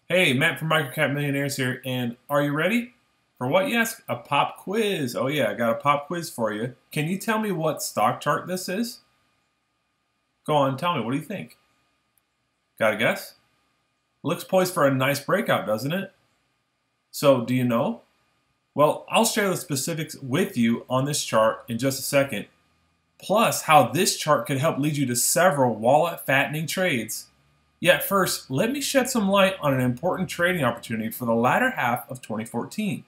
Hey, Matt from Microcap Millionaires here, and are you ready? For what, yes? A pop quiz. Oh yeah, I got a pop quiz for you. Can you tell me what stock chart this is? Go on, tell me, what do you think? Got a guess? Looks poised for a nice breakout, doesn't it? So, do you know? Well, I'll share the specifics with you on this chart in just a second, plus how this chart could help lead you to several wallet-fattening trades. Yet first, let me shed some light on an important trading opportunity for the latter half of 2014.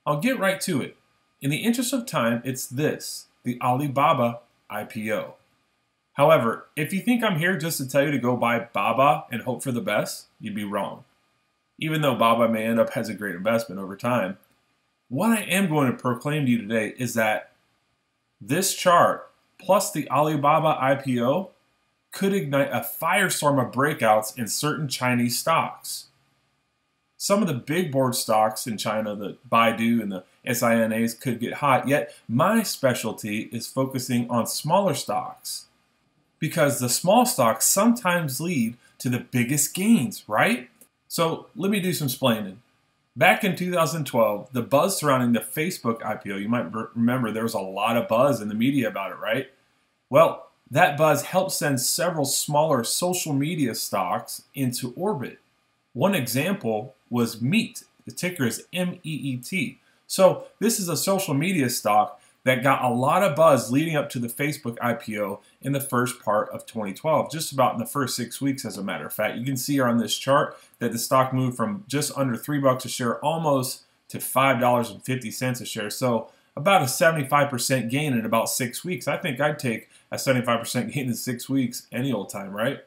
I'll get right to it. In the interest of time, it's this, the Alibaba IPO. However, if you think I'm here just to tell you to go buy Baba and hope for the best, you'd be wrong. Even though Baba may end up as a great investment over time, what I am going to proclaim to you today is that this chart plus the Alibaba IPO could ignite a firestorm of breakouts in certain Chinese stocks. Some of the big board stocks in China, the Baidu and the SINAs, could get hot, yet my specialty is focusing on smaller stocks. Because the small stocks sometimes lead to the biggest gains, right? So let me do some explaining. Back in 2012, the buzz surrounding the Facebook IPO, you might remember there was a lot of buzz in the media about it, right? Well, that buzz helped send several smaller social media stocks into orbit. One example was Meet. The ticker is MEET. So this is a social media stock that got a lot of buzz leading up to the Facebook IPO in the first part of 2012, just about in the first 6 weeks, as a matter of fact. You can see on this chart that the stock moved from just under $3 a share almost to $5.50 a share. So about a 75% gain in about 6 weeks. I think I'd take a 75% gain in 6 weeks any old time, right?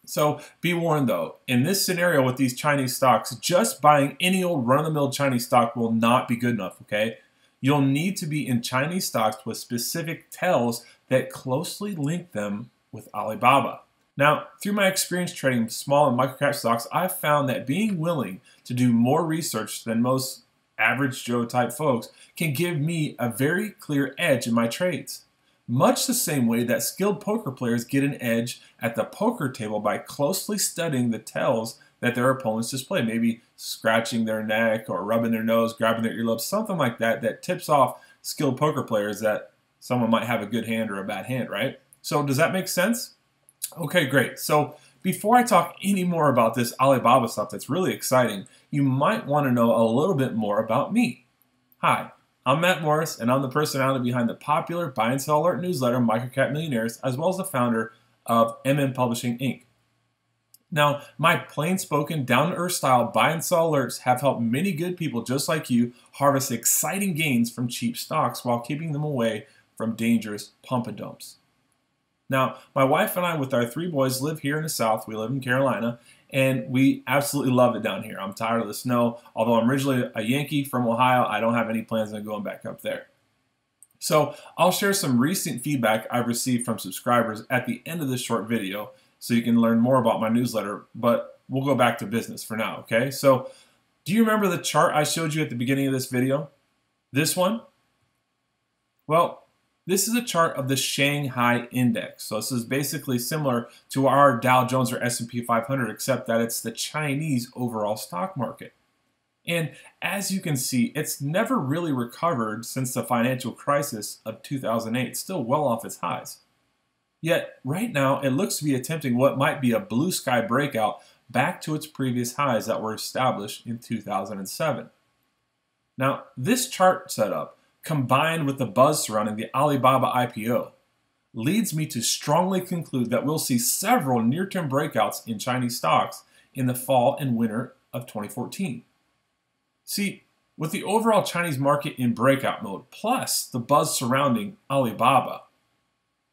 So be warned though, in this scenario with these Chinese stocks, just buying any old run-of-the-mill Chinese stock will not be good enough, okay? You'll need to be in Chinese stocks with specific tells that closely link them with Alibaba. Now, through my experience trading small and microcap stocks, I've found that being willing to do more research than most average Joe type folks can give me a very clear edge in my trades. Much the same way that skilled poker players get an edge at the poker table by closely studying the tells that their opponents display, maybe scratching their neck or rubbing their nose, grabbing their earlobes, something like that, that tips off skilled poker players that someone might have a good hand or a bad hand, right? So does that make sense? Okay, great. So before I talk any more about this Alibaba stuff that's really exciting, you might want to know a little bit more about me. Hi, I'm Matt Morris, and I'm the personality behind the popular Buy and Sell Alert newsletter, Microcap Millionaires, as well as the founder of MM Publishing, Inc. Now, my plain-spoken, down-to-earth style buy and sell alerts have helped many good people just like you harvest exciting gains from cheap stocks while keeping them away from dangerous pump and dumps. Now, my wife and I, with our 3 boys, live here in the South. We live in Carolina, and we absolutely love it down here. I'm tired of the snow. Although I'm originally a Yankee from Ohio, I don't have any plans on going back up there. So I'll share some recent feedback I've received from subscribers at the end of this short video so you can learn more about my newsletter, but we'll go back to business for now, okay? So do you remember the chart I showed you at the beginning of this video? This one? Well, this is a chart of the Shanghai Index. So this is basically similar to our Dow Jones or S&P 500, except that it's the Chinese overall stock market. And as you can see, it's never really recovered since the financial crisis of 2008. It's still well off its highs. Yet, right now, it looks to be attempting what might be a blue sky breakout back to its previous highs that were established in 2007. Now, this chart setup, combined with the buzz surrounding the Alibaba IPO, leads me to strongly conclude that we'll see several near-term breakouts in Chinese stocks in the fall and winter of 2014. See, with the overall Chinese market in breakout mode, plus the buzz surrounding Alibaba,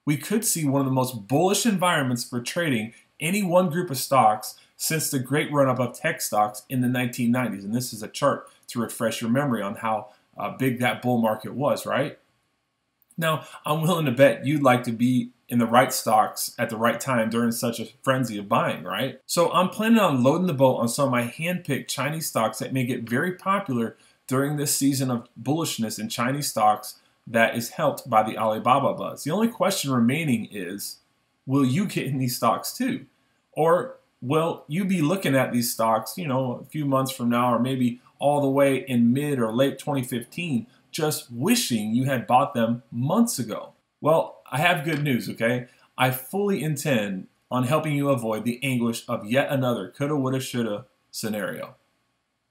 we could see one of the most bullish environments for trading any one group of stocks since the great run-up of tech stocks in the 1990s. And this is a chart to refresh your memory on how big that bull market was, right? Now, I'm willing to bet you'd like to be in the right stocks at the right time during such a frenzy of buying, right? So I'm planning on loading the boat on some of my hand-picked Chinese stocks that may get very popular during this season of bullishness in Chinese stocks that is helped by the Alibaba buzz. The only question remaining is, will you get in these stocks too? Or Well, you'd be looking at these stocks, a few months from now, or maybe all the way in mid or late 2015, just wishing you had bought them months ago. Well, I have good news, okay? I fully intend on helping you avoid the anguish of yet another coulda, woulda, shoulda scenario.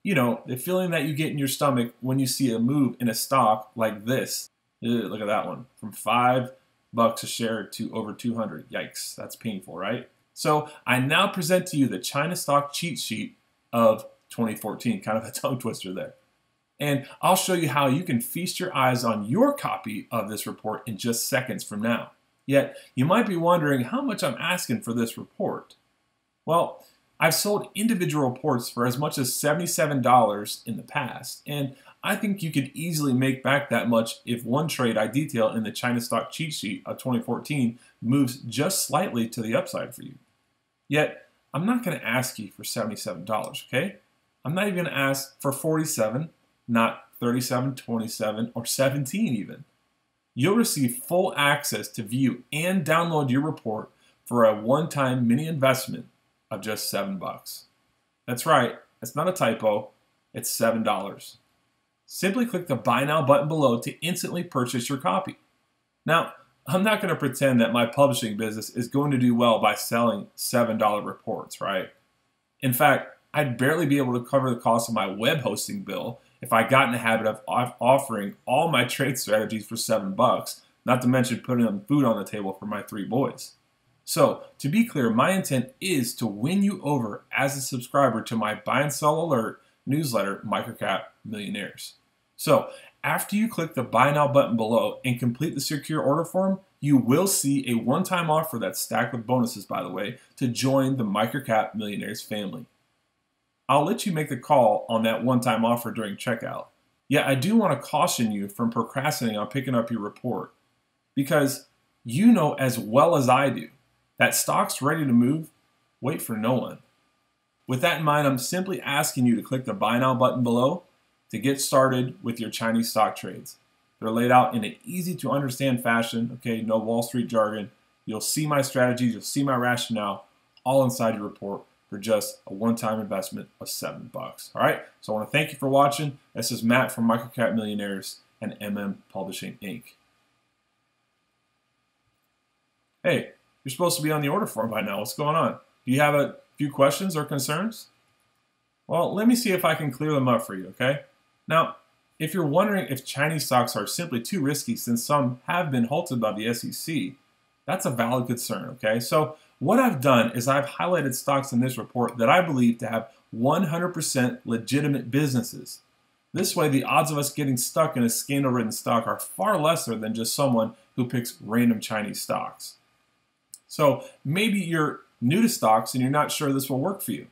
The feeling that you get in your stomach when you see a move in a stock like this. Look at that one, from $5 a share to over 200. Yikes, that's painful, right? So I now present to you the China stock cheat sheet of 2014, kind of a tongue twister there. And I'll show you how you can feast your eyes on your copy of this report in just seconds from now. Yet, you might be wondering how much I'm asking for this report. Well, I've sold individual reports for as much as $77 in the past, and I think you could easily make back that much if one trade I detail in the China stock cheat sheet of 2014 moves just slightly to the upside for you. Yet, I'm not going to ask you for $77, okay? I'm not even going to ask for $47, not $37, $27, or $17 even. You'll receive full access to view and download your report for a one-time mini investment of just $7. That's right, it's not a typo, it's $7. Simply click the Buy Now button below to instantly purchase your copy. Now, I'm not going to pretend that my publishing business is going to do well by selling $7 reports, right? In fact, I'd barely be able to cover the cost of my web hosting bill if I got in the habit of offering all my trade strategies for $7, not to mention putting them food on the table for my 3 boys. So, to be clear, my intent is to win you over as a subscriber to my Buy and Sell Alert newsletter, Microcap Millionaires. So, after you click the Buy Now button below and complete the secure order form, you will see a one-time offer that's stacked with bonuses, by the way, to join the Microcap Millionaires family. I'll let you make the call on that one-time offer during checkout. Yet I do want to caution you from procrastinating on picking up your report, because you know as well as I do that stocks ready to move wait for no one. With that in mind, I'm simply asking you to click the Buy Now button below to get started with your Chinese stock trades. They're laid out in an easy to understand fashion, okay, no Wall Street jargon. You'll see my strategies, you'll see my rationale, all inside your report for just a one-time investment of $7. All right, so I want to thank you for watching. This is Matt from Microcap Millionaires and MM Publishing Inc. Hey, you're supposed to be on the order form by now. What's going on? Do you have a few questions or concerns? Well, let me see if I can clear them up for you, okay? Now, if you're wondering if Chinese stocks are simply too risky since some have been halted by the SEC, that's a valid concern, okay? So what I've done is I've highlighted stocks in this report that I believe to have 100% legitimate businesses. This way, the odds of us getting stuck in a scandal-ridden stock are far lesser than just someone who picks random Chinese stocks. So maybe you're new to stocks and you're not sure this will work for you.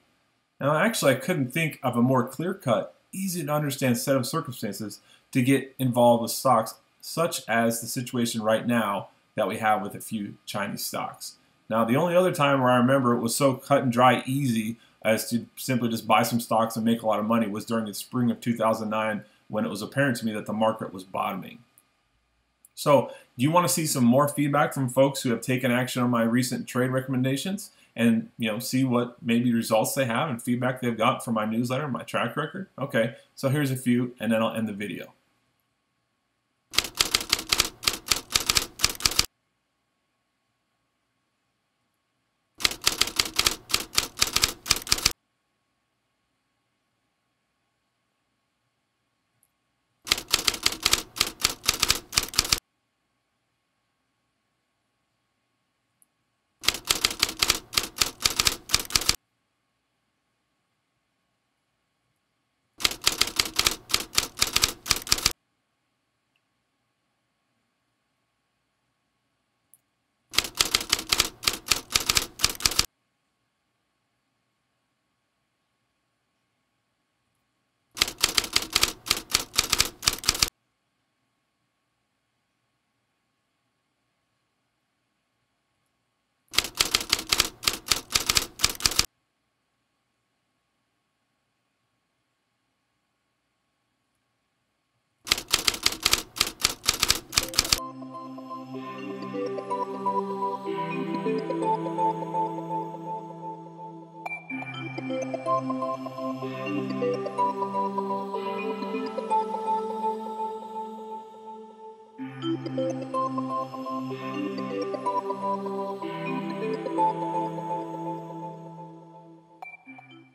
Now, actually, I couldn't think of a more clear-cut, easy to understand set of circumstances to get involved with stocks, such as the situation right now that we have with a few Chinese stocks. Now, the only other time where I remember it was so cut and dry easy as to simply just buy some stocks and make a lot of money was during the spring of 2009 when it was apparent to me that the market was bottoming. So, do you want to see some more feedback from folks who have taken action on my recent trade recommendations and see what maybe results they have and feedback they've got from my newsletter and my track record? Okay, so here's a few and then I'll end the video.